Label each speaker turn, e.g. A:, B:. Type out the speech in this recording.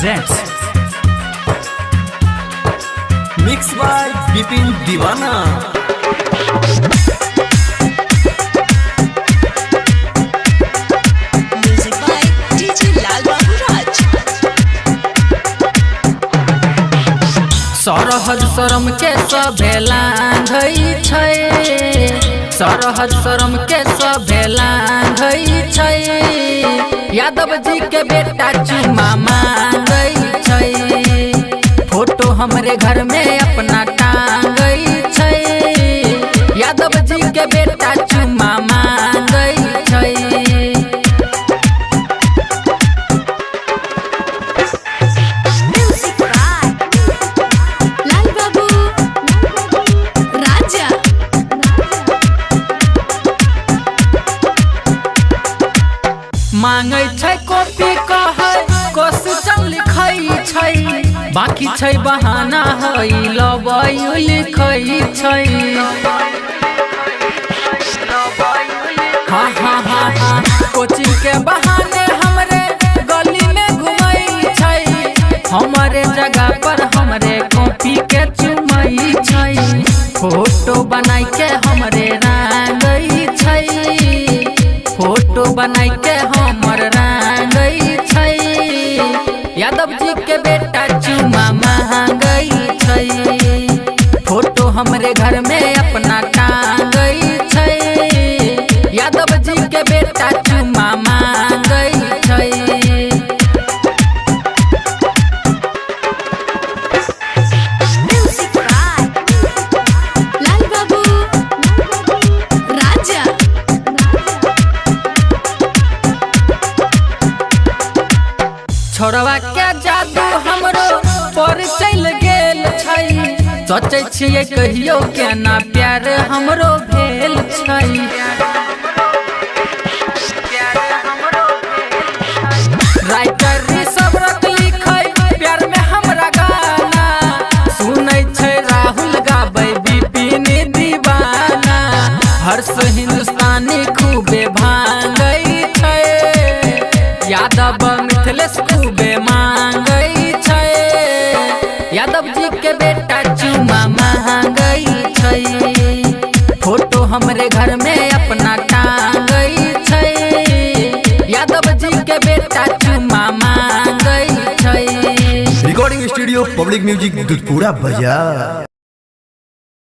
A: presents Mixed by Bipin Divana।
B: Music by DJ Lal Babu Raj।
C: सरहद शरम के सभे लांघै छै, सरहद शरम के सभे लांघै छै। यादव जी के बेटा चुमा मांगै छै, फोटो हमरे घर में अपना टांगै छै। यादव जी के बेटा चुमा मांगै छै।
B: Music by Lal Babu Raja।
C: मांगै छै कॉपी कहै क्वेश्चन लिखै छै, बाकी छै बहाना है लबई लिखै छै। हाँ हाँ हाँ हाँ कोचिंग के बहाने हमरे गली में घुमै छै, हमरे जगह पर हमरे कॉपी के चुमै छै। फोटो बनाई के हमरे रांगै छै, फोटो बनाई के हमर रांगै छै। यादव जी के बेटा चुमा मांगै छै, फोटो हमरे घर में अपना टांगै छै। यादव जी के बेटा चुमा मांगै छै।
B: Music by Lal Babu Raja।
C: छोड़वा के जादू हमरो पर चल गेल छै, सोचै छियै कहियो केना प्यार हमरो भेल छै। राइटर सब रख लिखै प्यार में हमरा गाना, सुनै छै राहुल गाबै बिपिन दीवाना। हर्ष हिंदुस्तानी खूबे भांगै छै, यादव मिथिलेश खूबे मांगै छै। यादव जी के बेटा चुमा मांगै छै, फोटो हमरे घर में अपना टांगै छै। यादव जी के बेटा चुमा मांगै छै।
A: Recording studio public music Dudhpura बाजार।